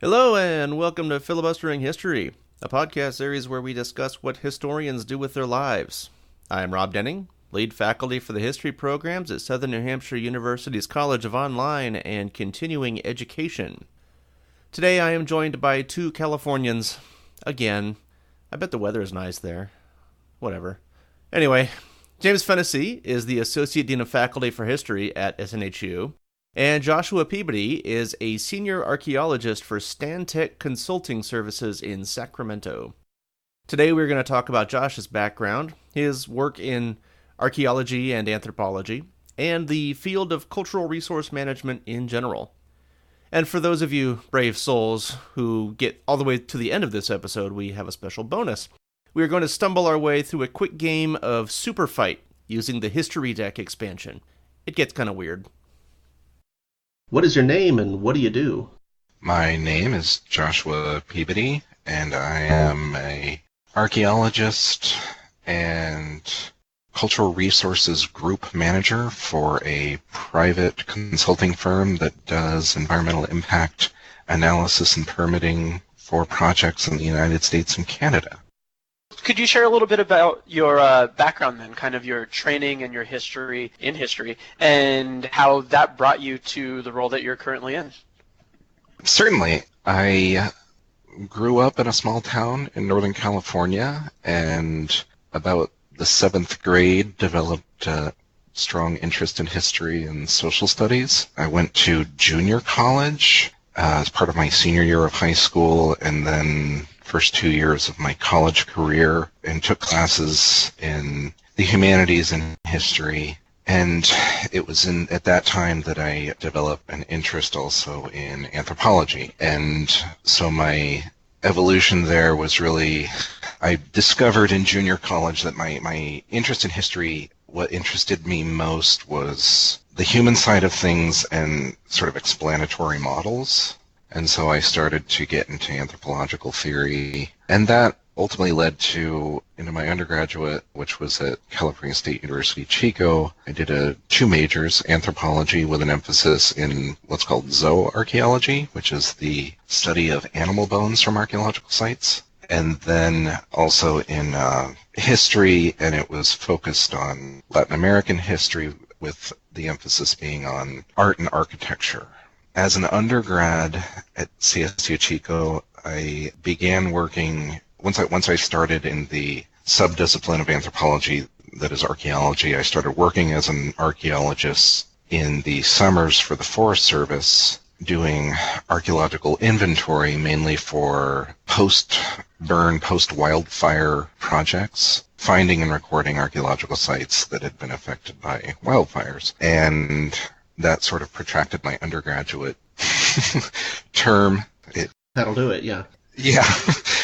Hello and welcome to Filibustering History, a podcast series where we discuss what historians do with their lives. I am Rob Denning, lead faculty for the history programs at Southern New Hampshire University's College of Online and Continuing Education. Today I am joined by two Californians. Again, I bet the weather is nice there. Whatever. Anyway, James Fennessy is the Associate Dean of Faculty for History at SNHU, and Joshua Peabody is a Senior Archaeologist for Stantec Consulting Services in Sacramento. Today we're going to talk about Josh's background, his work in archaeology and anthropology, and the field of cultural resource management in general. And for those of you brave souls who get all the way to the end of this episode, we have a special bonus. We are going to stumble our way through a quick game of Superfight using the History Deck expansion. It gets kind of weird. What is your name and what do you do? My name is Joshua Peabody, and I am an archaeologist and cultural resources group manager for a private consulting firm that does environmental impact analysis and permitting for projects in the United States and Canada. Could you share a little bit about your background then, kind of your training and your history in history, and how that brought you to the role that you're currently in? Certainly. I grew up in a small town in Northern California, and about the 7th grade developed a strong interest in history and social studies. I went to junior college as part of my senior year of high school, and then first 2 years of my college career, and took classes in the humanities and history. And it was at that time that I developed an interest also in anthropology. And so my evolution there was really, I discovered in junior college that my interest in history, what interested me most was the human side of things and sort of explanatory models. And so I started to get into anthropological theory, and that ultimately led into my undergraduate, which was at California State University, Chico. I did 2 majors, anthropology with an emphasis in what's called zooarchaeology, which is the study of animal bones from archaeological sites, and then also in history, and it was focused on Latin American history with the emphasis being on art and architecture. As an undergrad at CSU Chico, I began working, once I started in the subdiscipline of anthropology that is archaeology, I started working as an archaeologist in the summers for the Forest Service, doing archaeological inventory mainly for post-burn, post-wildfire projects, finding and recording archaeological sites that had been affected by wildfires. And that sort of protracted my undergraduate term. That'll do it, yeah. Yeah,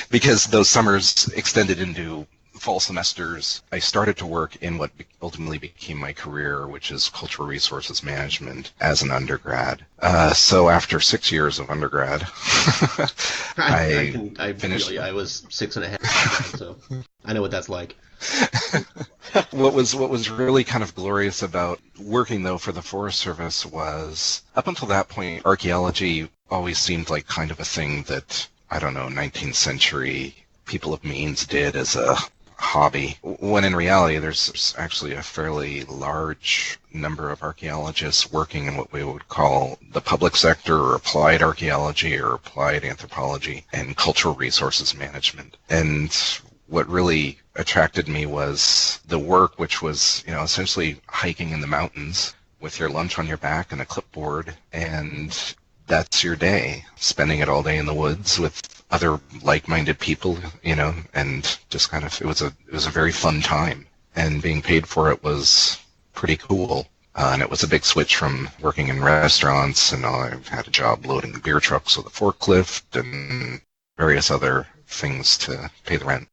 because those summers extended into fall semesters. I started to work in what ultimately became my career, which is cultural resources management as an undergrad. So after 6 years of undergrad, I finished. I was 6.5, so I know what that's like. What was really kind of glorious about working, though, for the Forest Service was, up until that point, archaeology always seemed like kind of a thing that, 19th century people of means did as a hobby, when in reality there's actually a fairly large number of archaeologists working in what we would call the public sector, or applied archaeology, or applied anthropology, and cultural resources management. And what really attracted me was the work, which was, essentially hiking in the mountains with your lunch on your back and a clipboard, and that's your day, spending it all day in the woods with other like-minded people, and just kind of, it was a very fun time, and being paid for it was pretty cool. And it was a big switch from working in restaurants, and I've had a job loading beer trucks with a forklift and various other things to pay the rent.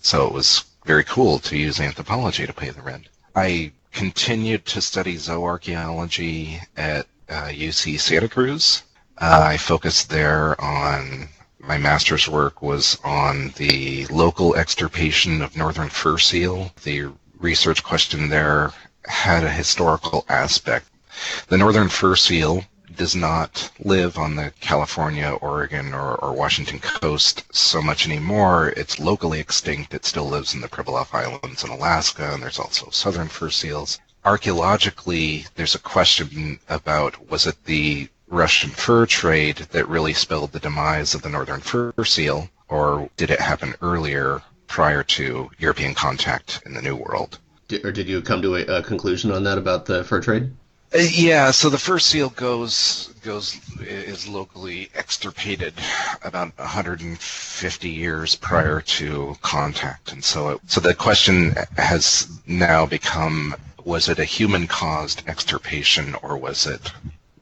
So it was very cool to use anthropology to pay the rent. I continued to study zooarchaeology at UC Santa Cruz. I focused there on, my master's work was on the local extirpation of northern fur seal. The research question there had a historical aspect. The northern fur seal does not live on the California, Oregon, or Washington coast so much anymore. It's locally extinct. It still lives in the Pribilof Islands in Alaska, and there's also southern fur seals. Archaeologically, there's a question about, was it the Russian fur trade that really spelled the demise of the northern fur seal, or did it happen earlier, prior to European contact in the New World? Or did you come to a conclusion on that about the fur trade? Yeah, so the fur seal is locally extirpated about 150 years prior to contact, and so the question has now become: was it a human-caused extirpation, or was it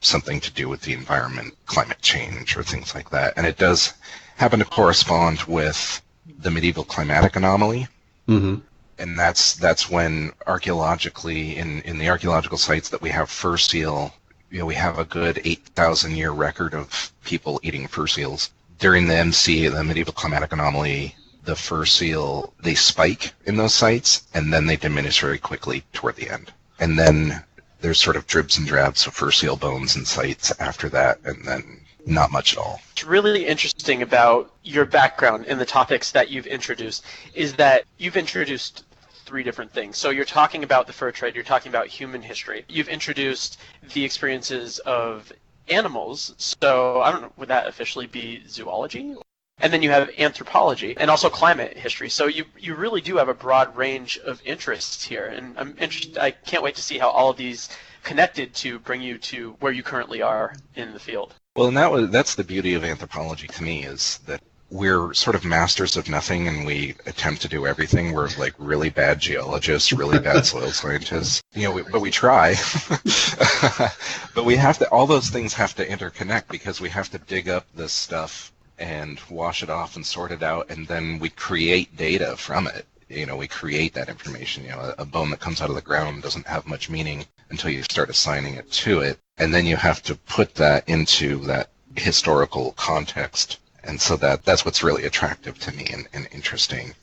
something to do with the environment, climate change, or things like that? And it does happen to correspond with the medieval climatic anomaly. Mm-hmm. And that's when archaeologically, in the archaeological sites that we have fur seal, we have a good 8,000 year record of people eating fur seals. During the MC, the medieval climatic anomaly, the fur seal, they spike in those sites, and then they diminish very quickly toward the end. And then there's sort of dribs and drabs of fur seal bones in sites after that, and then not much at all. What's really interesting about your background and the topics that you've introduced is that you've introduced three different things. So you're talking about the fur trade, you're talking about human history. You've introduced the experiences of animals. So I don't know, would that officially be zoology? And then you have anthropology and also climate history. So you really do have a broad range of interests here. And I'm interested, I can't wait to see how all of these connected to bring you to where you currently are in the field. Well, and that's the beauty of anthropology to me, is that we're sort of masters of nothing, and we attempt to do everything. We're like really bad geologists, really bad soil scientists, but we try. But we have to, all those things have to interconnect, because we have to dig up this stuff and wash it off and sort it out, and then we create data from it. We create that information. A bone that comes out of the ground doesn't have much meaning until you start assigning it to it, and then you have to put that into that historical context. And so that's what's really attractive to me and interesting.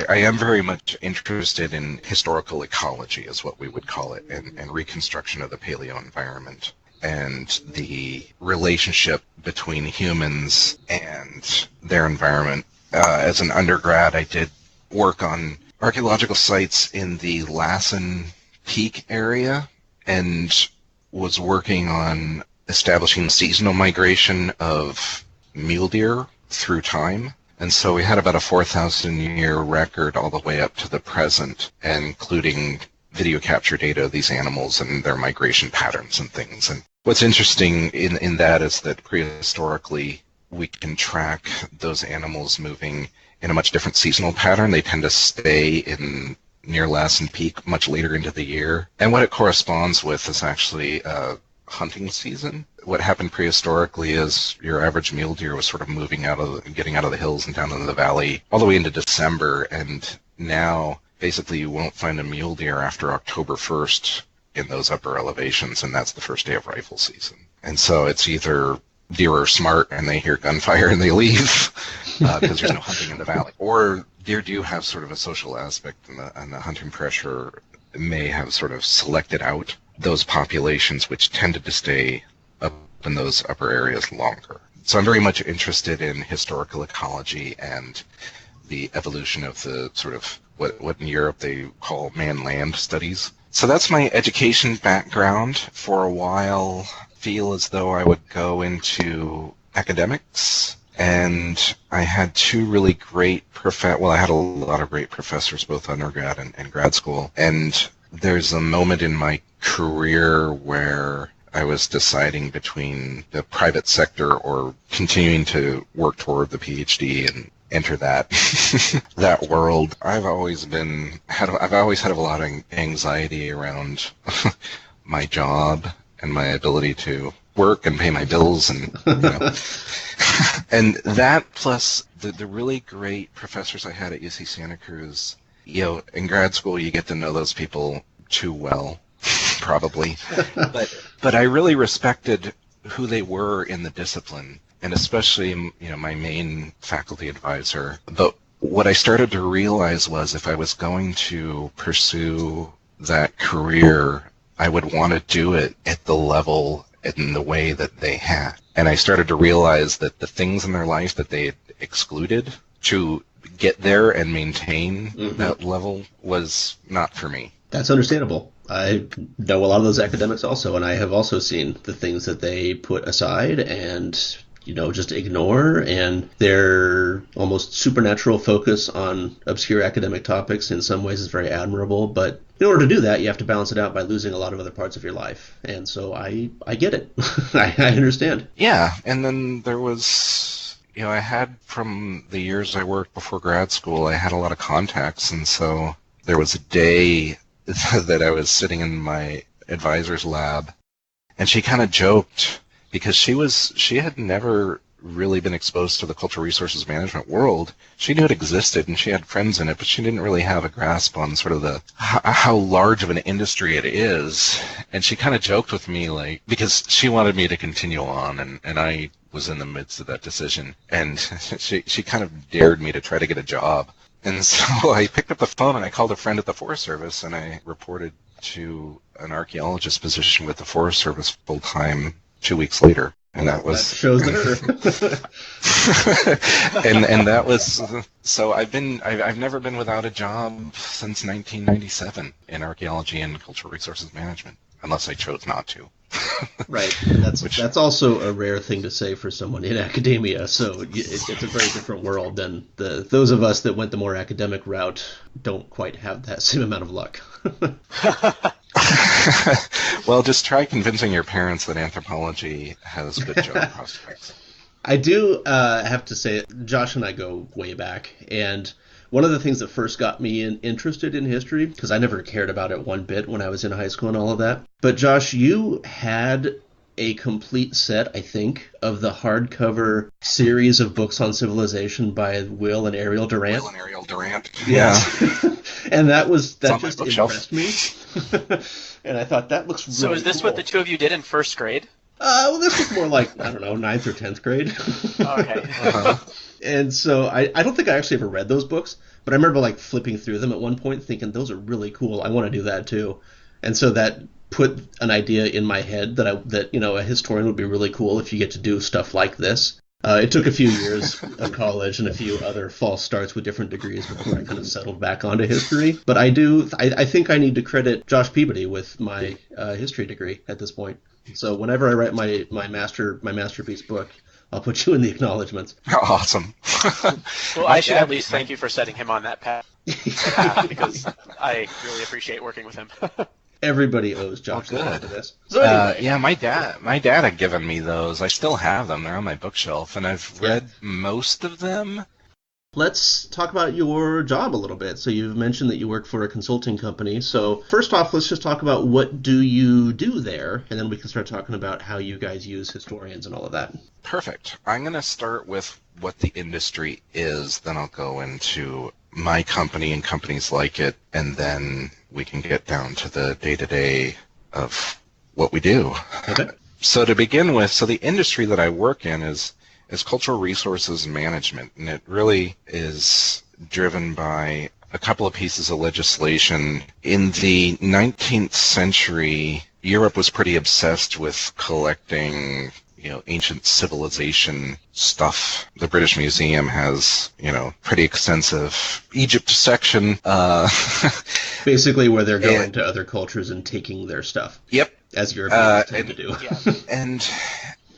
I am very much interested in historical ecology, is what we would call it, and reconstruction of the paleo environment, and the relationship between humans and their environment. As an undergrad, I did work on archaeological sites in the Lassen Peak area, and was working on establishing seasonal migration of mule deer through time. And so we had about a 4,000 year record all the way up to the present, including video capture data of these animals and their migration patterns and things. And what's interesting in that is that prehistorically we can track those animals moving in a much different seasonal pattern. They tend to stay in near Lassen Peak much later into the year. And what it corresponds with is actually hunting season. What happened prehistorically is your average mule deer was sort of getting out of the hills and down into the valley all the way into December, and now basically you won't find a mule deer after October 1st in those upper elevations, and that's the first day of rifle season. And so it's either deer are smart and they hear gunfire and they leave because there's no hunting in the valley, or deer do have sort of a social aspect, and the hunting pressure may have sort of selected out those populations which tended to stay up in those upper areas longer. So I'm very much interested in historical ecology and the evolution of the sort of what in Europe they call man-land studies. So that's my education background. For a while, feel as though I would go into academics, and I had two really great I had a lot of great professors, both undergrad and grad school, and there's a moment in my career where I was deciding between the private sector or continuing to work toward the PhD and enter that that world. I've always had a lot of anxiety around my job and my ability to work and pay my bills, and and that plus the really great professors I had at UC Santa Cruz. In grad school you get to know those people too well, probably, but I really respected who they were in the discipline, and especially my main faculty advisor. But what I started to realize was if I was going to pursue that career, I would want to do it at the level in the way that they had. And I started to realize that the things in their life that they had excluded to get there and maintain that level was not for me. That's understandable. I know a lot of those academics also, and I have also seen the things that they put aside and, just ignore, and their almost supernatural focus on obscure academic topics in some ways is very admirable, but in order to do that, you have to balance it out by losing a lot of other parts of your life. And so I get it. I understand. Yeah, and then there was, I had, from the years I worked before grad school, I had a lot of contacts, and so there was a day that I was sitting in my advisor's lab, and she kind of joked, because she had never really been exposed to the cultural resources management world. She knew it existed and she had friends in it, but she didn't really have a grasp on sort of how large of an industry it is. And she kind of joked with me, like, because she wanted me to continue on, and I was in the midst of that decision, and she kind of dared me to try to get a job. And so I picked up the phone and I called a friend at the Forest Service, and I reported to an archaeologist position with the Forest Service full-time 2 weeks later. And that was... That shows her. and that was... So I've never been without a job since 1997 in archaeology and cultural resources management, unless I chose not to. Right. That's also a rare thing to say for someone in academia, so it's a very different world than those of us that went the more academic route don't quite have that same amount of luck. Well, just try convincing your parents that anthropology has good job prospects. I do have to say, Josh and I go way back, and one of the things that first got me interested in history, because I never cared about it one bit when I was in high school and all of that, but Josh, you had a complete set, I think, of the hardcover series of books on civilization by Will and Ariel Durant. Yeah. And that just impressed me. And I thought, that looks really So is this cool. what the two of you did in first grade? Well, this was more like, I don't know, 9th or 10th grade. Okay. And so I don't think I actually ever read those books, but I remember like flipping through them at one point thinking, those are really cool. I want to do that too. And so that put an idea in my head that a historian would be really cool if you get to do stuff like this. It took a few years of college and a few other false starts with different degrees before I kind of settled back onto history. But I think I need to credit Josh Peabody with my history degree at this point. So whenever I write my masterpiece book, I'll put you in the acknowledgments. Awesome. Well, I should at least thank you for setting him on that path because I really appreciate working with him. Everybody owes Josh good. for this. So anyway. Yeah, my dad had given me those. I still have them. They're on my bookshelf, and I've read most of them. Let's talk about your job a little bit. So you've mentioned that you work for a consulting company. So first off, let's just talk about what do you do there, and then we can start talking about how you guys use historians and all of that. Perfect. I'm going to start with what the industry is, then I'll go into my company and companies like it, and then we can get down to the day-to-day of what we do. Okay. So to begin with, the industry that I work in is cultural resources management, and it really is driven by a couple of pieces of legislation. In the 19th century, Europe was pretty obsessed with collecting ancient civilization stuff. The British Museum has, pretty extensive Egypt section. Basically where they're going to other cultures and taking their stuff. Yep. As Europeans tend to do. Yeah. And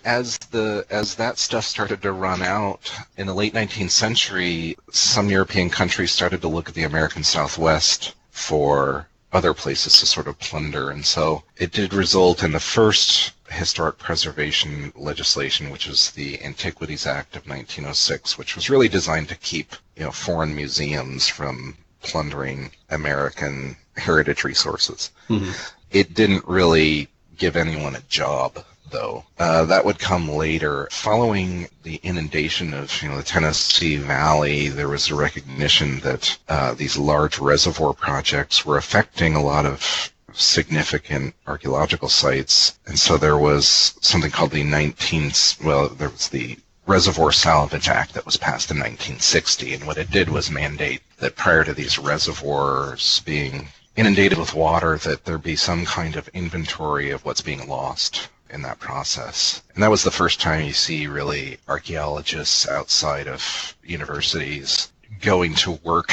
as that stuff started to run out in the late 19th century, some European countries started to look at the American Southwest for other places to sort of plunder, and so it did result in the first historic preservation legislation, which is the Antiquities Act of 1906, which was really designed to keep foreign museums from plundering American heritage resources. Mm-hmm. It didn't really give anyone a job, though. That would come later. Following the inundation of the Tennessee Valley, there was a recognition that these large reservoir projects were affecting a lot of significant archaeological sites, and so there was something called there was the Reservoir Salvage Act that was passed in 1960, and what it did was mandate that prior to these reservoirs being inundated with water, that there be some kind of inventory of what's being lost in that process. And that was the first time you see really archaeologists outside of universities going to work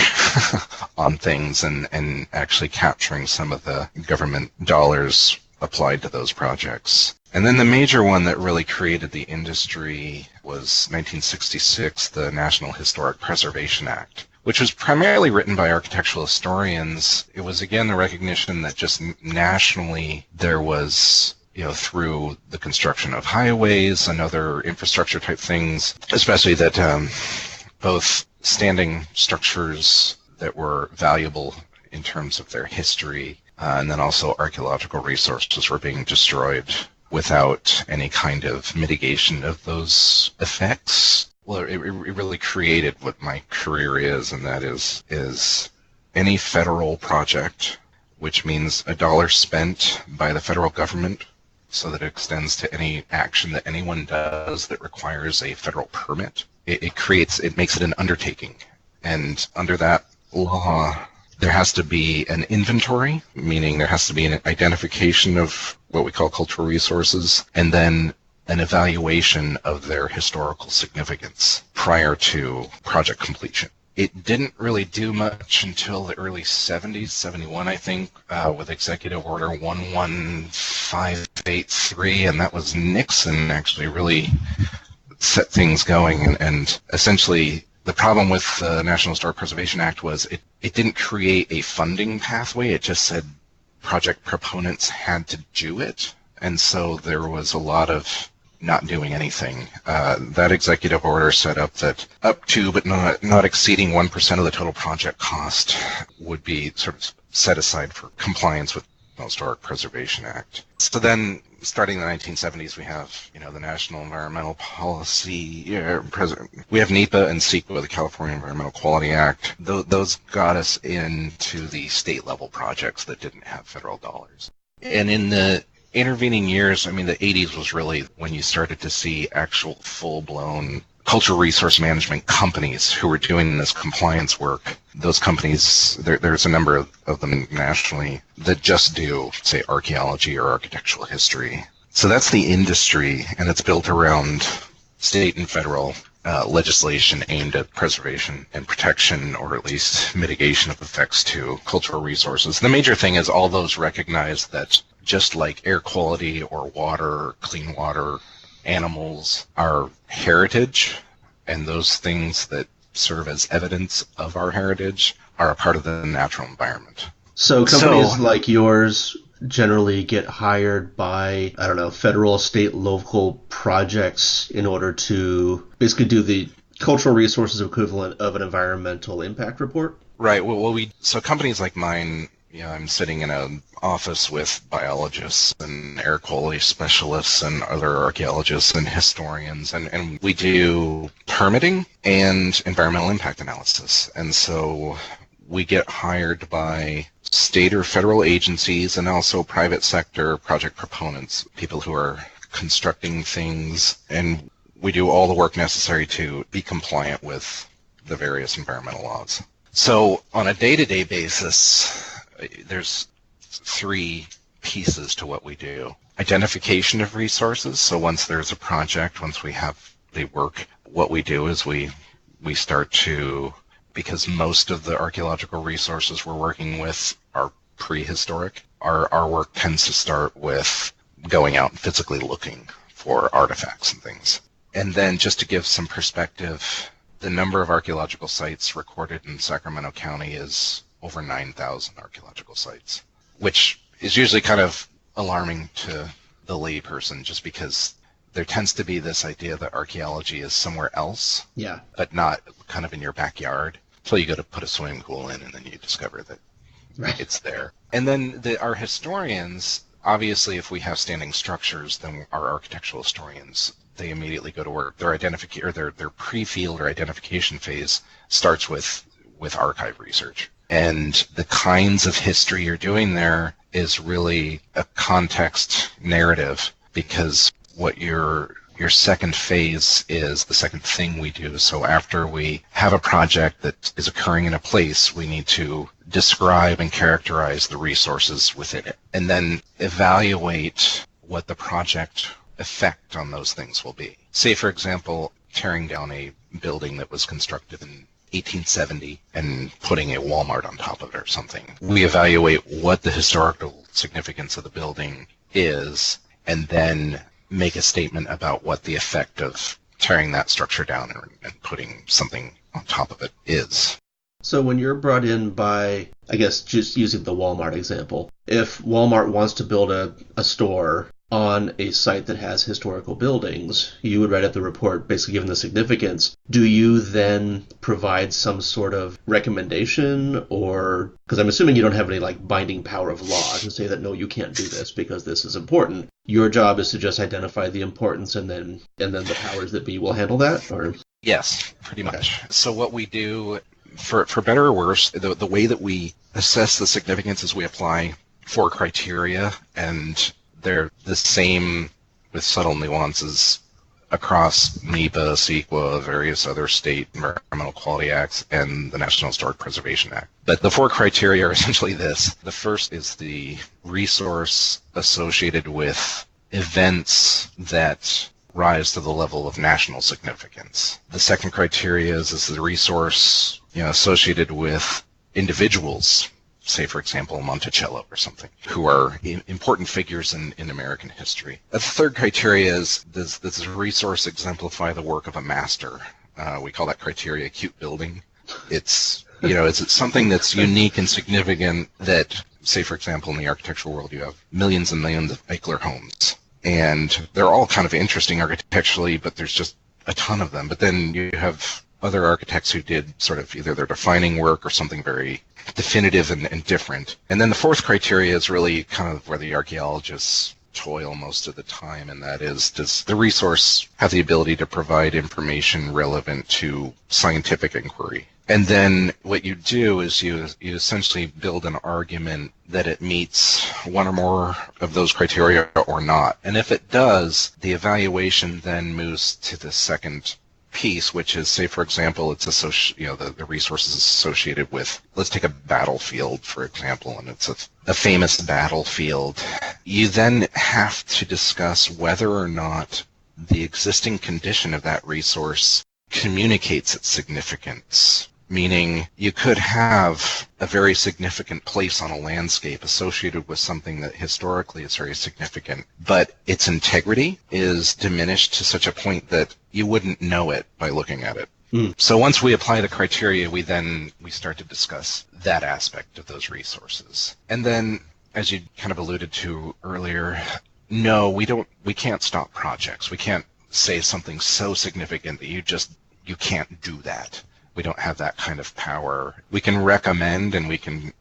on things and actually capturing some of the government dollars applied to those projects. And then the major one that really created the industry was 1966, the National Historic Preservation Act, which was primarily written by architectural historians. It was, again, the recognition that just nationally there was, through the construction of highways and other infrastructure type things, especially that both standing structures that were valuable in terms of their history, and then also archaeological resources were being destroyed without any kind of mitigation of those effects. Well, it really created what my career is, and that is any federal project, which means a dollar spent by the federal government so that it extends to any action that anyone does that requires a federal permit. It makes it an undertaking. And under that law, there has to be an inventory, meaning there has to be an identification of what we call cultural resources, and then an evaluation of their historical significance prior to project completion. It didn't really do much until the early 70s, 71, I think, with Executive Order 11583, and that was Nixon actually really set things going. And essentially, the problem with the National Historic Preservation Act was it didn't create a funding pathway. It just said project proponents had to do it. And so there was a lot of not doing anything. That executive order set up that up to but not exceeding 1% of the total project cost would be sort of set aside for compliance with the Historic Preservation Act. So then, starting in the 1970s, we have the National Environmental Policy. We have NEPA and CEQA, the California Environmental Quality Act. Those got us into the state level projects that didn't have federal dollars. And in the intervening years, the 80s was really when you started to see actual full-blown cultural resource management companies who were doing this compliance work. Those companies, there's a number of them nationally that just do, say, archaeology or architectural history. So that's the industry, and it's built around state and federal legislation aimed at preservation and protection, or at least mitigation of effects to cultural resources. The major thing is all those recognize that just like air quality or water, clean water, animals are heritage, and those things that serve as evidence of our heritage are a part of the natural environment. So companies like yours generally get hired by, federal, state, local projects in order to basically do the cultural resources equivalent of an environmental impact report? Right. So companies like mine, I'm sitting in an office with biologists and air quality specialists and other archaeologists and historians, and we do permitting and environmental impact analysis. And so we get hired by state or federal agencies and also private sector project proponents, people who are constructing things, and we do all the work necessary to be compliant with the various environmental laws. So on a day-to-day basis, there's three pieces to what we do. Identification of resources. So once there's a project, once we have the work, what we do is we start to, because most of the archaeological resources we're working with are prehistoric, our work tends to start with going out and physically looking for artifacts and things. And then just to give some perspective, the number of archaeological sites recorded in Sacramento County is over 9,000 archaeological sites, which is usually kind of alarming to the layperson just because there tends to be this idea that archaeology is somewhere else, but not kind of in your backyard. So you go to put a swimming pool in and then you discover that it's there. And then our historians, obviously if we have standing structures, then our architectural historians, they immediately go to work. Their pre-field or identification phase starts with archive research. And the kinds of history you're doing there is really a context narrative, because what your second phase is the second thing we do. So after we have a project that is occurring in a place, we need to describe and characterize the resources within it, and then evaluate what the project effect on those things will be. Say, for example, tearing down a building that was constructed in 1870 and putting a Walmart on top of it or something. We evaluate what the historical significance of the building is, and then make a statement about what the effect of tearing that structure down and putting something on top of it is. So when you're brought in by, I guess just using the Walmart example, if Walmart wants to build a store on a site that has historical buildings, you would write up the report basically given the significance. Do you then provide some sort of recommendation, or, because I'm assuming you don't have any like binding power of law to say that no, you can't do this because this is important. Your job is to just identify the importance, and then the powers that be will handle that, or? Yes, pretty much. So what we do, for better or worse, the way that we assess the significance is we apply 4 criteria, and they're the same with subtle nuances across NEPA, CEQA, various other state environmental quality acts, and the National Historic Preservation Act. But the 4 criteria are essentially this. The first is the resource associated with events that rise to the level of national significance. The second criteria is the resource associated with individuals, say, for example, Monticello or something, who are important figures in American history. The third criteria is, does this resource exemplify the work of a master? We call that criteria cute building. It's, is it something that's unique and significant that, say, for example, in the architectural world, you have millions and millions of Eichler homes. And they're all kind of interesting architecturally, but there's just a ton of them. But then you have other architects who did sort of either their defining work or something very definitive and different. And then the fourth criteria is really kind of where the archaeologists toil most of the time, and that is, does the resource have the ability to provide information relevant to scientific inquiry? And then what you do is you essentially build an argument that it meets one or more of those criteria or not. And if it does, the evaluation then moves to the second piece, which is, say, for example, it's the resources associated with, let's take a battlefield, for example, and it's a famous battlefield. You then have to discuss whether or not the existing condition of that resource communicates its significance. Meaning, you could have a very significant place on a landscape associated with something that historically is very significant, but its integrity is diminished to such a point that you wouldn't know it by looking at it. So once we apply the criteria, we start to discuss that aspect of those resources. And then, as you kind of alluded to earlier, no, we can't stop projects. We can't say something so significant that you can't do that. We don't have that kind of power. We can recommend and we can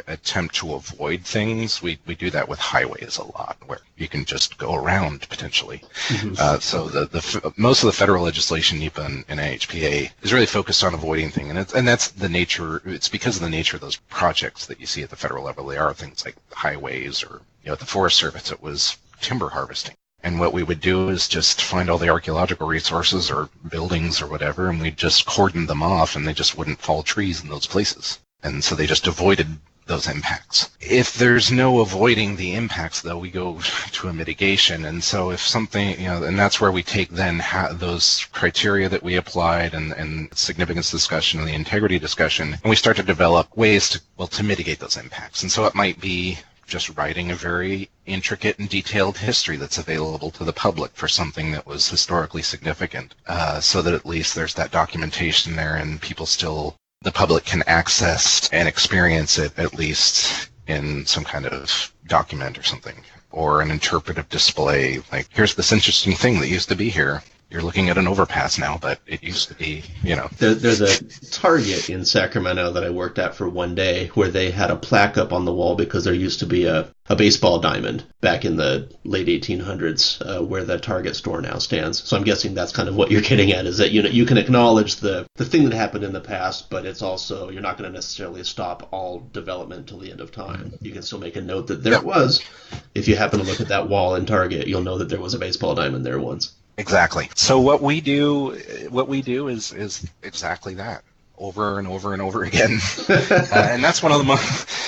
attempt to avoid things. We do that with highways a lot, where you can just go around potentially. Mm-hmm. So the most of the federal legislation, NEPA and NHPA, is really focused on avoiding things, and that's the nature. It's because of the nature of those projects that you see at the federal level. They are things like highways, or at the Forest Service, it was timber harvesting. And what we would do is just find all the archaeological resources or buildings or whatever, and we'd just cordon them off, and they just wouldn't fall trees in those places. And so they just avoided those impacts. If there's no avoiding the impacts, though, we go to a mitigation. And so if something, and that's where we take then those criteria that we applied and significance discussion and the integrity discussion, and we start to develop ways to mitigate those impacts. And so it might be just writing a very intricate and detailed history that's available to the public for something that was historically significant, so that at least there's that documentation there and the public can access and experience it, at least in some kind of document or something, or an interpretive display, like, here's this interesting thing that used to be here. You're looking at an overpass now, but it used to be, There's a Target in Sacramento that I worked at for one day where they had a plaque up on the wall because there used to be a baseball diamond back in the late 1800s where the Target store now stands. So I'm guessing that's kind of what you're getting at, is that you can acknowledge the thing that happened in the past, but it's also, you're not going to necessarily stop all development until the end of time. You can still make a note that there it was. If you happen to look at that wall in Target, you'll know that there was a baseball diamond there once. Exactly. So what we do is exactly that, over and over and over again. And that's one of the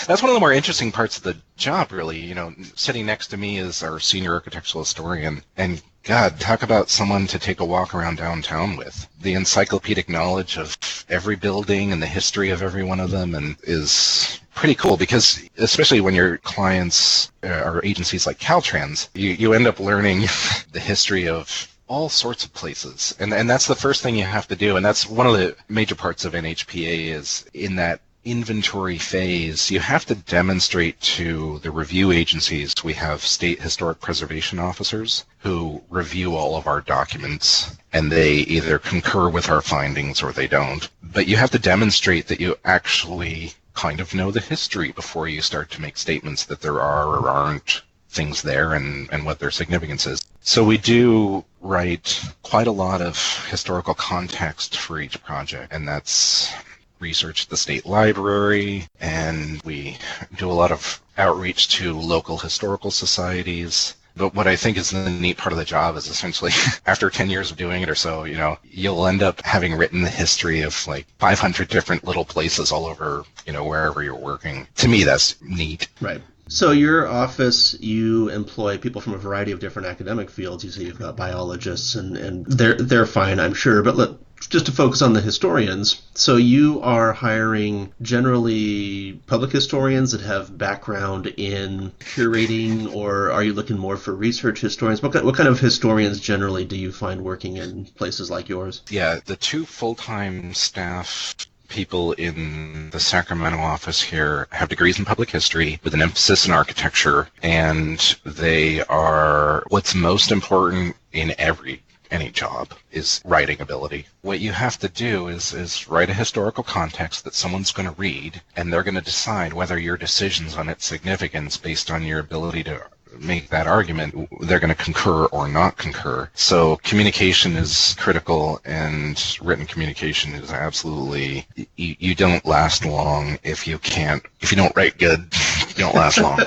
that's one of the more interesting parts of the job, really. You know, sitting next to me is our senior architectural historian, and God, talk about someone to take a walk around downtown with. The encyclopedic knowledge of every building and the history of every one of them and is pretty cool, because especially when your clients are agencies like Caltrans, you end up learning the history of all sorts of places. And that's the first thing you have to do. And that's one of the major parts of NHPA is in that inventory phase, you have to demonstrate to the review agencies. We have state historic preservation officers who review all of our documents, and they either concur with our findings or they don't. But you have to demonstrate that you actually kind of know the history before you start to make statements that there are or aren't things there and what their significance is. So we do write quite a lot of historical context for each project, and that's research at the state library, and we do a lot of outreach to local historical societies. But what I think is the neat part of the job is essentially after 10 years of doing it or so, you know, you'll end up having written the history of like 500 different little places all over, you know, wherever you're working. To me, that's neat. Right. So your office, you employ people from a variety of different academic fields. You say you've got biologists, and they're fine, I'm sure. But just to focus on the historians, so you are hiring generally public historians that have background in curating, or are you looking more for research historians? What kind of historians generally do you find working in places like yours? Yeah, the two full-time staff people in the Sacramento office here have degrees in public history with an emphasis in architecture, and they are what's most important in any job is writing ability. What you have to do is write a historical context that someone's going to read, and they're going to decide whether your decisions on its significance based on your ability to make that argument, they're going to concur or not concur. So communication is critical, and written communication is absolutely, you don't last long if you don't write good, you don't last long.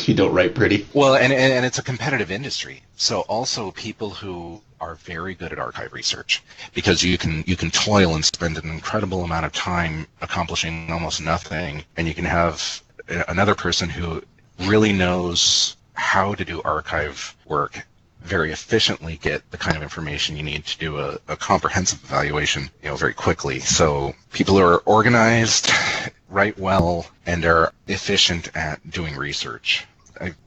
You don't write pretty. Well, and it's a competitive industry. So also people who are very good at archive research, because you can toil and spend an incredible amount of time accomplishing almost nothing, and you can have another person who really knows how to do archive work very efficiently, get the kind of information you need to do a comprehensive evaluation, you know, very quickly. So people who are organized, write well, and are efficient at doing research.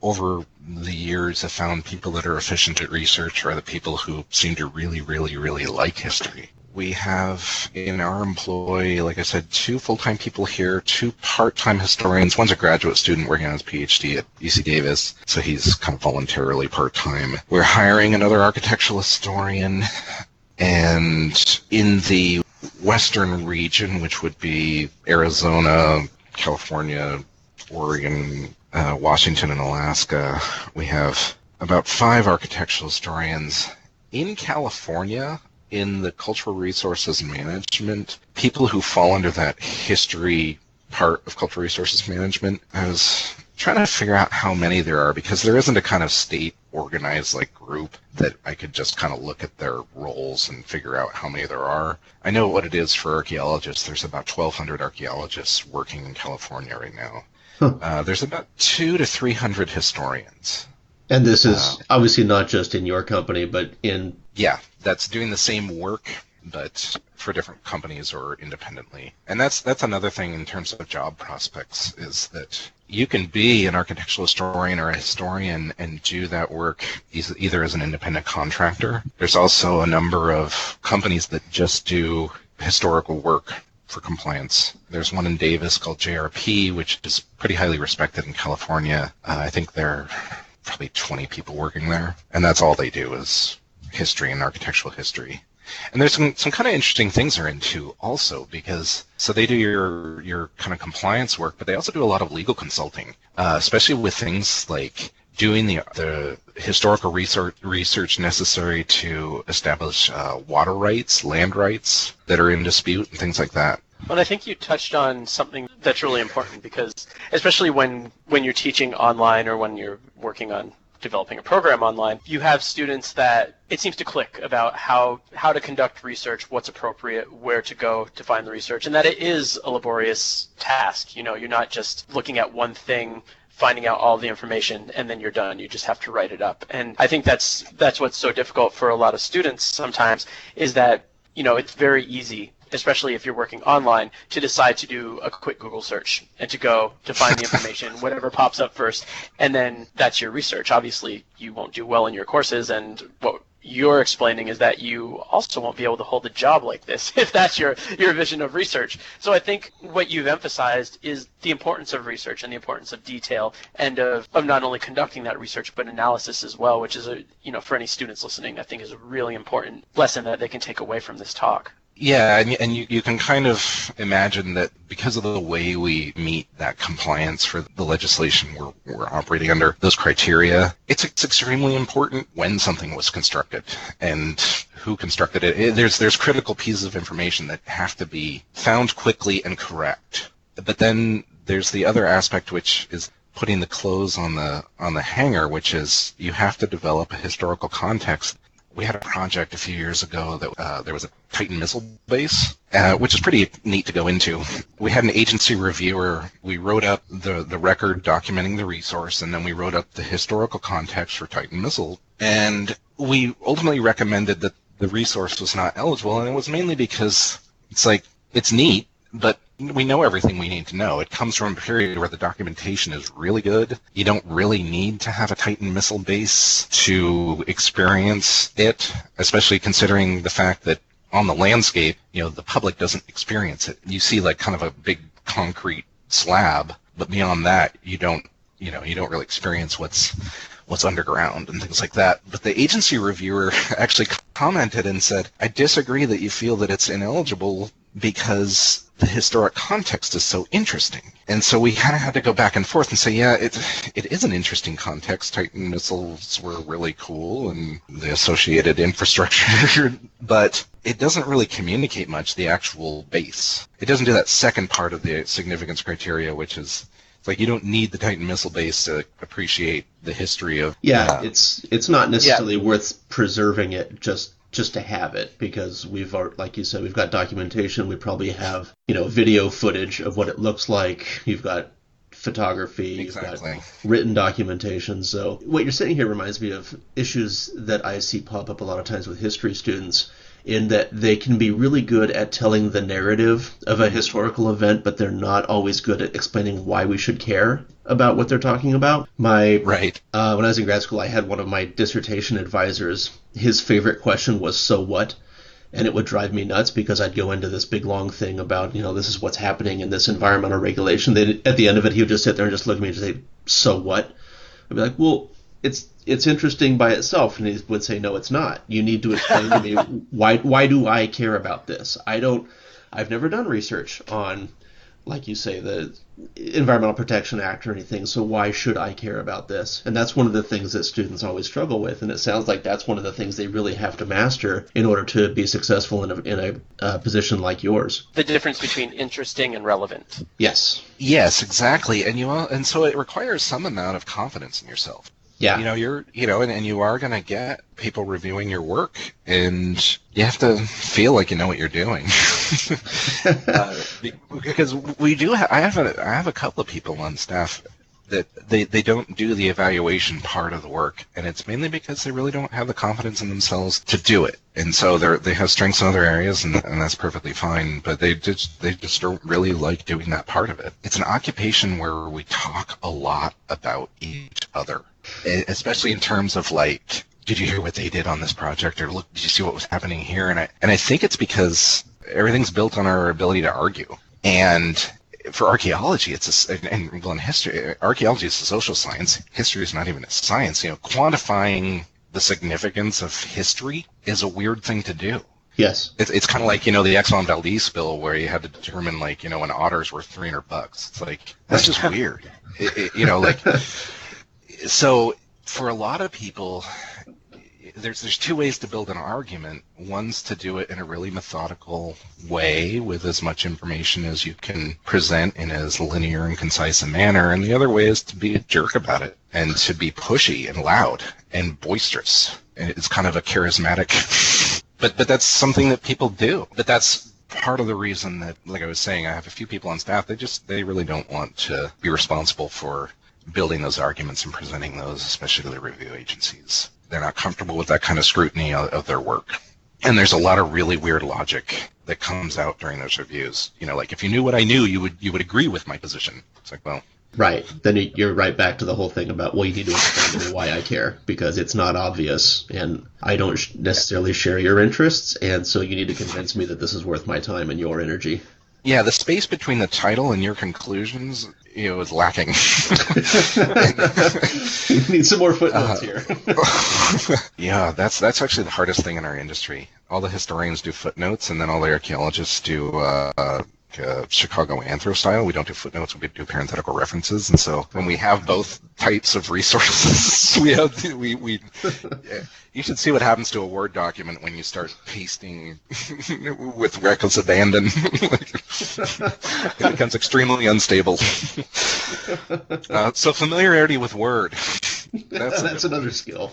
Over the years, I've found people that are efficient at research are the people who seem to really, really, really like history. We have in our employ, like I said, 2 full-time people here, 2 part-time historians. One's a graduate student working on his PhD at UC Davis, so he's kind of voluntarily part-time. We're hiring another architectural historian, and in the western region, which would be Arizona, California, Oregon, Washington, and Alaska, we have about 5 architectural historians. In California, in the cultural resources management, people who fall under that history part of cultural resources management, I was trying to figure out how many there are, because there isn't a kind of state organized like group that I could just kind of look at their roles and figure out how many there are. I know what it is for archaeologists. There's about 1,200 archaeologists working in California right now. There's about 200 to 300 historians. And this is obviously not just in your company, but in... Yeah, that's doing the same work, but for different companies or independently. And that's another thing in terms of job prospects, is that you can be an architectural historian or a historian and do that work either as an independent contractor. There's also a number of companies that just do historical work for compliance. There's one in Davis called JRP, which is pretty highly respected in California. I think there are probably 20 people working there, and that's all they do is history and architectural history. And there's some kind of interesting things they're into also, because so they do your kind of compliance work, but they also do a lot of legal consulting, especially with things like doing the historical research necessary to establish water rights, land rights that are in dispute, and things like that. Well, I think you touched on something that's really important, because especially when you're teaching online or when you're working on developing a program online, you have students that it seems to click about how to conduct research, what's appropriate, where to go to find the research, and that it is a laborious task. You know, you're not just looking at one thing, finding out all the information, and then you're done. You just have to write it up. And I think that's what's so difficult for a lot of students sometimes, is that, you know, it's very easy, especially if you're working online, to decide to do a quick Google search and to go to find the information, whatever pops up first, and then that's your research. Obviously, you won't do well in your courses, and what you're explaining is that you also won't be able to hold a job like this if that's your vision of research. So I think what you've emphasized is the importance of research and the importance of detail, and of not only conducting that research but analysis as well, which is, for any students listening, I think is a really important lesson that they can take away from this talk. Yeah, and you can kind of imagine that because of the way we meet that compliance for the legislation we're operating under, those criteria, it's extremely important when something was constructed and who constructed it. There's critical pieces of information that have to be found quickly and correct. But then there's the other aspect, which is putting the clothes on the hanger, which is you have to develop a historical context. We had a project a few years ago that there was a Titan missile base, which is pretty neat to go into. We had an agency reviewer. We wrote up the record documenting the resource, and then we wrote up the historical context for Titan missile. And we ultimately recommended that the resource was not eligible, and it was mainly because it's neat, but we know everything we need to know. It comes from a period where the documentation is really good. You don't really need to have a Titan missile base to experience it, especially considering the fact that on the landscape, the public doesn't experience it. You see kind of a big concrete slab, but beyond that, you don't really experience what's underground and things like that. But the agency reviewer actually commented and said, I disagree that you feel that it's ineligible because the historic context is so interesting. And so we kind of had to go back and forth and say, yeah, it is an interesting context. Titan missiles were really cool and the associated infrastructure, but it doesn't really communicate much, the actual base. It doesn't do that second part of the significance criteria, which is you don't need the Titan missile base to appreciate the history of... Yeah, it's not necessarily worth preserving it just to have it, because like you said, we've got documentation. We probably have, video footage of what it looks like. You've got photography, exactly. You've got written documentation. So what you're saying here reminds me of issues that I see pop up a lot of times with history students, in that they can be really good at telling the narrative of a historical event, but they're not always good at explaining why we should care about what they're talking about. Right. When I was in grad school, I had one of my dissertation advisors. His favorite question was, so what? And it would drive me nuts, because I'd go into this big long thing about, this is what's happening in this environmental regulation. Then at the end of it, he would just sit there and just look at me and just say, so what? I'd be like, well, it's interesting by itself. And he would say, no, it's not. You need to explain to me why do I care about this? I've never done research on, like you say, the Environmental Protection Act or anything, so why should I care about this? And that's one of the things that students always struggle with, and it sounds like that's one of the things they really have to master in order to be successful in a position like yours. The difference between interesting and relevant. Yes, exactly. And so it requires some amount of confidence in yourself. Yeah. And you are going to get people reviewing your work, and you have to feel like you know what you're doing. Because I have a couple of people on staff that they don't do the evaluation part of the work, and it's mainly because they really don't have the confidence in themselves to do it. And so they have strengths in other areas, and that's perfectly fine, but they just don't really like doing that part of it. It's an occupation where we talk a lot about each other, especially in terms of did you hear what they did on this project, or look, did you see what was happening here? And I think it's because everything's built on our ability to argue. And for archaeology, in history, archaeology is a social science. History is not even a science. Quantifying the significance of history is a weird thing to do. Yes. It's kind of like, the Exxon Valdez spill, where you had to determine, an otter's worth $300. It's that's just weird. So for a lot of people, there's two ways to build an argument. One's to do it in a really methodical way with as much information as you can present in as linear and concise a manner, and the other way is to be a jerk about it and to be pushy and loud and boisterous. And it's kind of a charismatic, but that's something that people do. But that's part of the reason that, like I was saying, I have a few people on staff. They really don't want to be responsible for building those arguments and presenting those, especially to the review agencies. They're not comfortable with that kind of scrutiny of their work. And there's a lot of really weird logic that comes out during those reviews. You know, like, if you knew what I knew, you would agree with my position. It's like, well... Right. Then you're right back to the whole thing about, well, you need to explain to me why I care, because it's not obvious, and I don't necessarily share your interests, and so you need to convince me that this is worth my time and your energy. Yeah, the space between the title and your conclusions, is lacking. You need some more footnotes here. Yeah, that's actually the hardest thing in our industry. All the historians do footnotes, and then all the archaeologists do Chicago Anthro style. We don't do footnotes, we do parenthetical references, and so when we have both types of resources, we you should see what happens to a Word document when you start pasting with reckless abandon. It becomes extremely unstable. So familiarity with Word. That's another skill.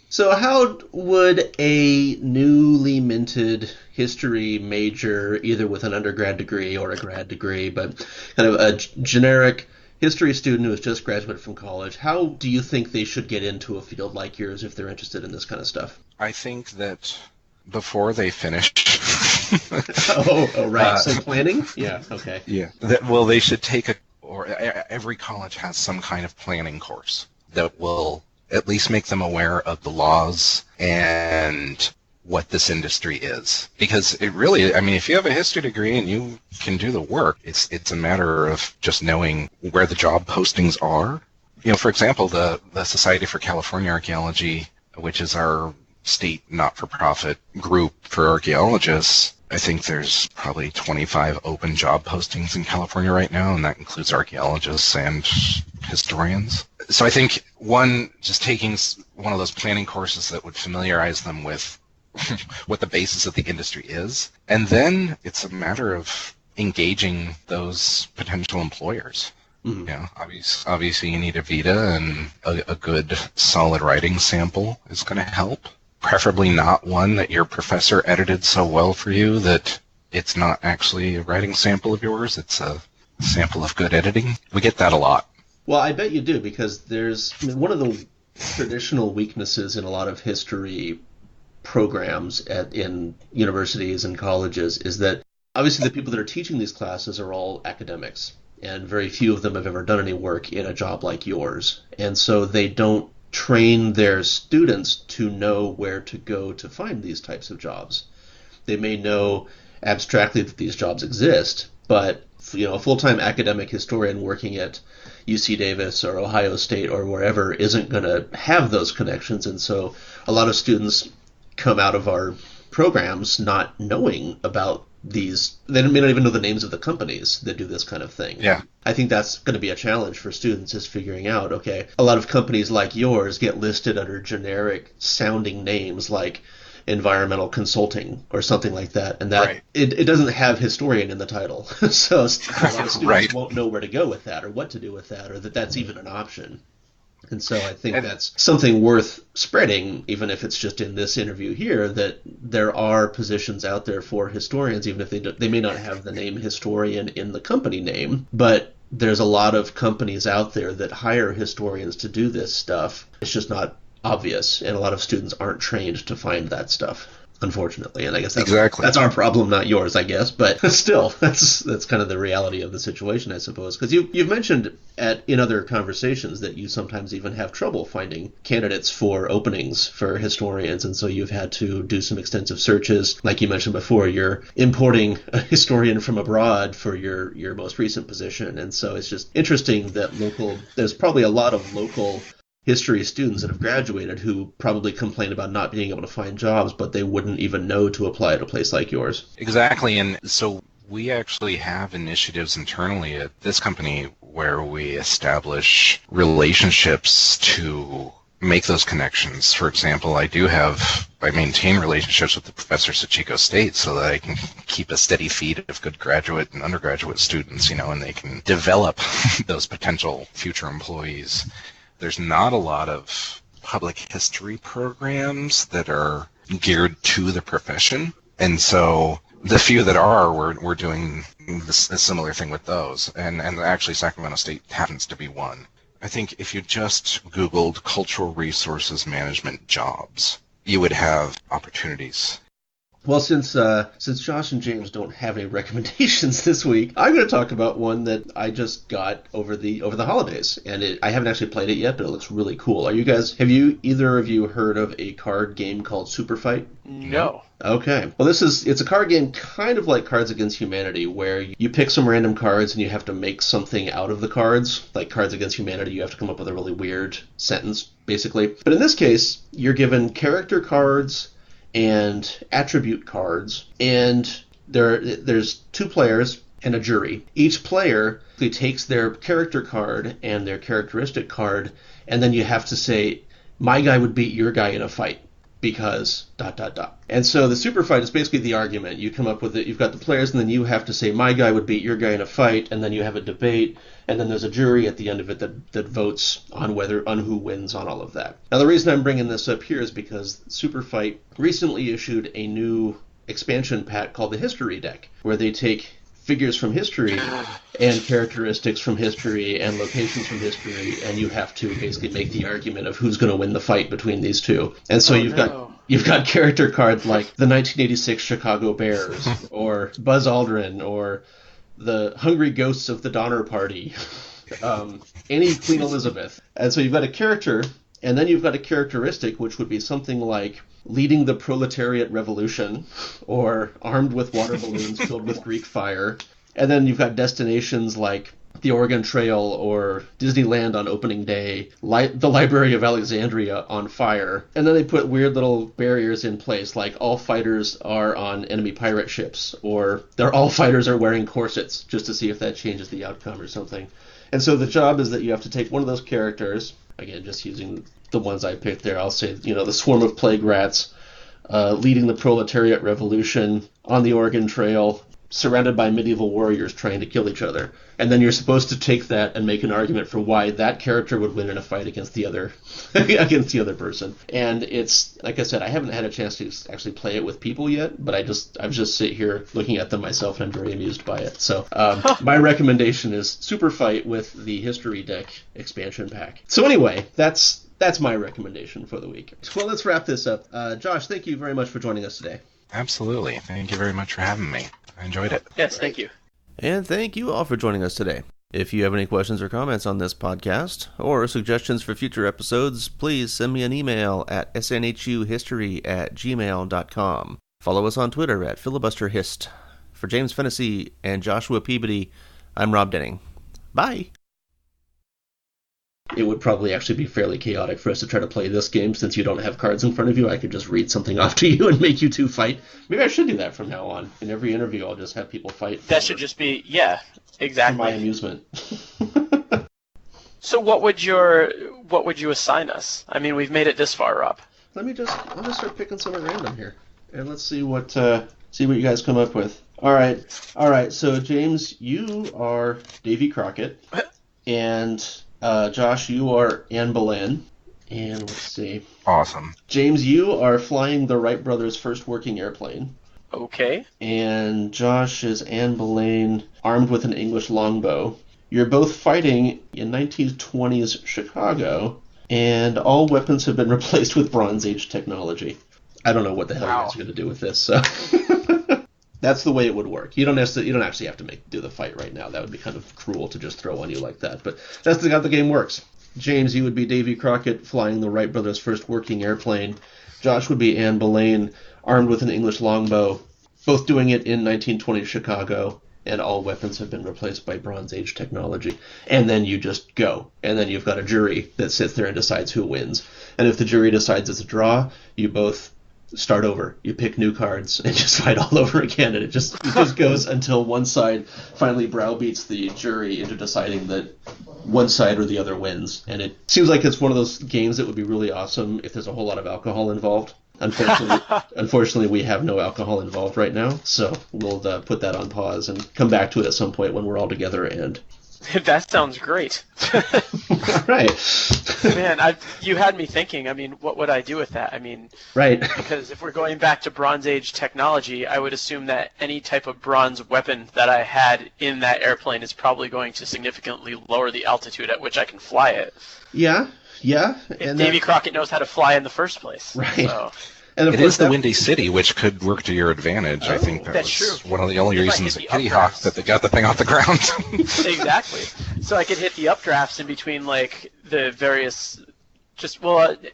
So how would a newly minted history major, either with an undergrad degree or a grad degree, but kind of a generic history student who has just graduated from college, how do you think they should get into a field like yours if they're interested in this kind of stuff? I think that before they finish... oh, right. So planning? Yeah, okay. Yeah. They should take every college has some kind of planning course that will at least make them aware of the laws and what this industry is. Because it really, if you have a history degree and you can do the work, it's a matter of just knowing where the job postings are. For example, the Society for California Archaeology, which is our state not-for-profit group for archaeologists, I think there's probably 25 open job postings in California right now, and that includes archaeologists and historians. So I think, just taking one of those planning courses that would familiarize them with what the basis of the industry is, and then it's a matter of engaging those potential employers. Mm-hmm. Obviously you need a vita, and a good solid writing sample is going to help. Preferably not one that your professor edited so well for you that it's not actually a writing sample of yours, it's a sample of good editing. We get that a lot. Well, I bet you do, because there's one of the traditional weaknesses in a lot of history programs in universities and colleges is that obviously the people that are teaching these classes are all academics, and very few of them have ever done any work in a job like yours. And so they don't train their students to know where to go to find these types of jobs. They may know abstractly that these jobs exist, but a full-time academic historian working at UC Davis or Ohio State or wherever isn't going to have those connections, and so a lot of students come out of our programs not knowing about these. They may not even know the names of the companies that do this kind of thing. Yeah. I think that's going to be a challenge for students, is figuring out, okay, a lot of companies like yours get listed under generic sounding names like environmental consulting or something like that, and that it doesn't have historian in the title. So a lot of students won't know where to go with that or what to do with that, or that that's even an option. And so I think that's something worth spreading, even if it's just in this interview here, that there are positions out there for historians, even if they may not have the name historian in the company name, but there's a lot of companies out there that hire historians to do this stuff. It's just not obvious, and a lot of students aren't trained to find that stuff, unfortunately. And I guess that's our problem, not yours, I guess. But still, that's kind of the reality of the situation, I suppose. Because you've mentioned in other conversations that you sometimes even have trouble finding candidates for openings for historians, and so you've had to do some extensive searches. Like you mentioned before, you're importing a historian from abroad for your most recent position, and so it's just interesting that there's probably a lot of local history students that have graduated who probably complain about not being able to find jobs, but they wouldn't even know to apply at a place like yours. Exactly, and so we actually have initiatives internally at this company where we establish relationships to make those connections. For example, I maintain relationships with the professors at Chico State so that I can keep a steady feed of good graduate and undergraduate students, and they can develop those potential future employees. There's not a lot of public history programs that are geared to the profession, and so the few that are, we're doing a similar thing with those, and actually Sacramento State happens to be one. I think if you just Googled cultural resources management jobs, you would have opportunities. Well, since Josh and James don't have any recommendations this week, I'm going to talk about one that I just got over the holidays, and I haven't actually played it yet, but it looks really cool. Have either of you heard of a card game called Superfight? No. Okay. Well, it's a card game kind of like Cards Against Humanity, where you pick some random cards and you have to make something out of the cards. Like Cards Against Humanity, you have to come up with a really weird sentence, basically. But in this case, you're given character cards and attribute cards, and there's two players and a jury. Each player takes their character card and their characteristic card, and then you have to say, my guy would beat your guy in a fight because ... And so the super fight is basically the argument. You come up with it, you've got the players, and then you have to say, my guy would beat your guy in a fight, and then you have a debate, and then there's a jury at the end of it that votes on who wins on all of that. Now the reason I'm bringing this up here is because Superfight recently issued a new expansion pack called the History Deck, where they take figures from history and characteristics from history and locations from history, and you have to basically make the argument of who's going to win the fight between these two. And so you've got character cards like the 1986 Chicago Bears or Buzz Aldrin or the Hungry Ghosts of the Donner Party, any Queen Elizabeth. And so you've got a character, and then you've got a characteristic, which would be something like leading the proletariat revolution, or armed with water balloons filled with Greek fire. And then you've got destinations like the Oregon Trail or Disneyland on opening day, the Library of Alexandria on fire. And then they put weird little barriers in place, like all fighters are on enemy pirate ships, or all fighters are wearing corsets, just to see if that changes the outcome or something. And so the job is that you have to take one of those characters, again, just using the ones I picked there, I'll say, the swarm of plague rats, leading the proletariat revolution on the Oregon Trail, surrounded by medieval warriors trying to kill each other. And then you're supposed to take that and make an argument for why that character would win in a fight against the other person. And it's, like I said, I haven't had a chance to actually play it with people yet, but I've just sit here looking at them myself, and I'm very amused by it. So my recommendation is Superfight with the History Deck expansion pack. So anyway, that's my recommendation for the week. Well, let's wrap this up. Josh, thank you very much for joining us today. Absolutely. Thank you very much for having me. I enjoyed it. Yes, thank you. And thank you all for joining us today. If you have any questions or comments on this podcast, or suggestions for future episodes, please send me an email at snhuhistory@gmail.com. Follow us on Twitter at filibusterhist. For James Fennessy and Joshua Peabody, I'm Rob Denning. Bye! It would probably actually be fairly chaotic for us to try to play this game since you don't have cards in front of you. I could just read something off to you and make you two fight. Maybe I should do that from now on. In every interview, I'll just have people fight. That should just be, yeah, exactly. For my amusement. So what would you assign us? I mean, we've made it this far, Rob. I'll just start picking some at random here, and let's see what you guys come up with. All right. So James, you are Davy Crockett, and Josh, you are Anne Boleyn, and let's see. Awesome. James, you are flying the Wright brothers' first working airplane. Okay. And Josh is Anne Boleyn, armed with an English longbow. You're both fighting in 1920s Chicago, and all weapons have been replaced with Bronze Age technology. I don't know what the hell you guys are going to do with this, so... That's the way it would work. You don't actually have to do the fight right now. That would be kind of cruel to just throw on you like that. But that's how the game works. James, you would be Davy Crockett flying the Wright brothers' first working airplane. Josh would be Anne Boleyn, armed with an English longbow, both doing it in 1920 Chicago, and all weapons have been replaced by Bronze Age technology. And then you just go. And then you've got a jury that sits there and decides who wins. And if the jury decides it's a draw, you both start over. You pick new cards and just fight all over again, and it just goes until one side finally browbeats the jury into deciding that one side or the other wins. And it seems like it's one of those games that would be really awesome if there's a whole lot of alcohol involved. Unfortunately, we have no alcohol involved right now, so we'll put that on pause and come back to it at some point when we're all together. And that sounds great. all right. Man, you had me thinking. I mean, what would I do with that? I mean, right. Because if we're going back to Bronze Age technology, I would assume that any type of bronze weapon that I had in that airplane is probably going to significantly lower the altitude at which I can fly it. Yeah. If Davy Crockett knows how to fly in the first place. Right. So. And it is the Windy City, which could work to your advantage. Oh, I think that's was true. one of the only reasons at Kitty Hawk that they got the thing off the ground. Exactly. So I could hit the updrafts in between, like, the various,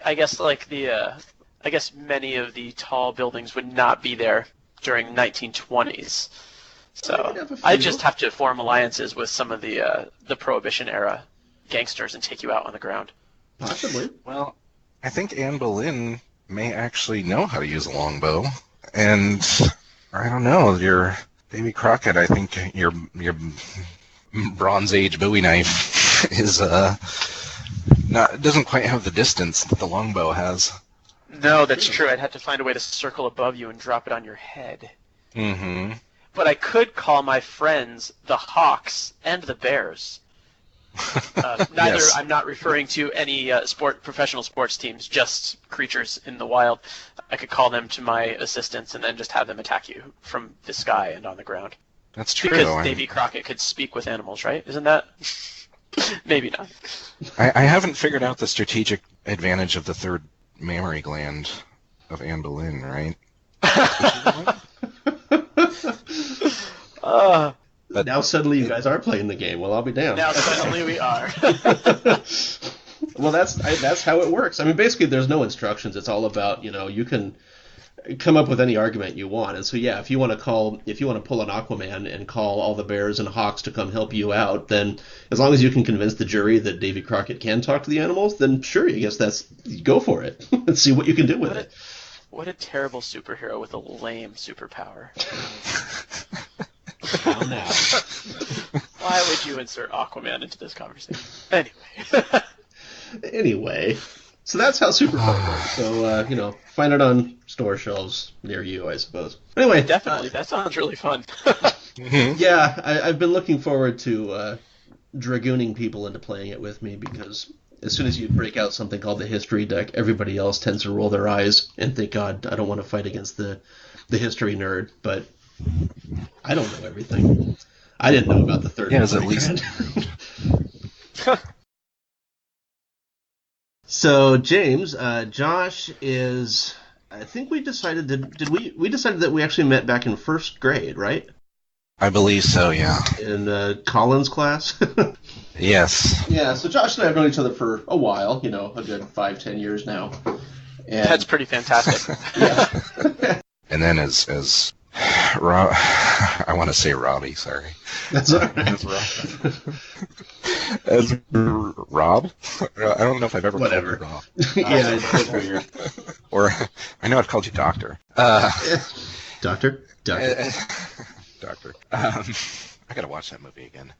I guess, like, I guess many of the tall buildings would not be there during 1920s. So I just have to form alliances with some of the Prohibition-era gangsters and take you out on the ground. Possibly. Well, I think Anne Boleyn may actually know how to use a longbow, and I don't know, your Davy Crockett, I think your Bronze Age Bowie knife is doesn't quite have the distance that the longbow has. No, that's true. I'd have to find a way to circle above you and drop it on your head. Mm-hmm. But I could call my friends the Hawks and the Bears. Yes. I'm not referring to any professional sports teams, just creatures in the wild. I could call them to my assistance and then just have them attack you from the sky and on the ground. That's true. Because Davy Crockett could speak with animals, right? Isn't that? Maybe not. I haven't figured out the strategic advantage of the third mammary gland of Anne Boleyn, right? But now suddenly you guys are playing the game. Well, I'll be damned. Now suddenly we are. Well, that's how it works. I mean, basically, there's no instructions. It's all about, you can come up with any argument you want. And so, yeah, if you want to pull an Aquaman and call all the bears and hawks to come help you out, then as long as you can convince the jury that Davy Crockett can talk to the animals, then sure, I guess go for it. Let's see what you can do with it. What a terrible superhero with a lame superpower. Now. Why would you insert Aquaman into this conversation? Anyway. So that's how Superfight works. So, find it on store shelves near you, I suppose. Anyway. Definitely. That sounds really fun. Yeah, I've been looking forward to dragooning people into playing it with me, because as soon as you break out something called the history deck, everybody else tends to roll their eyes and think, God, I don't want to fight against the history nerd, but I don't know everything. I didn't know about the third. Yeah, at least. So, James, Josh is. I think we decided we decided that we actually met back in first grade, right? I believe so. Yeah. In Collins' class. Yes. Yeah. So Josh and I have known each other for a while. A good 5-10 years now. And that's pretty fantastic. Yeah. And then as Rob, I want to say Robbie, sorry. That's all right. As Rob? I don't know if I've ever Whatever. called Yeah, you Rob. it's weird. Or, I know I've called you Doctor. Doctor? Doctor. I gotta watch that movie again.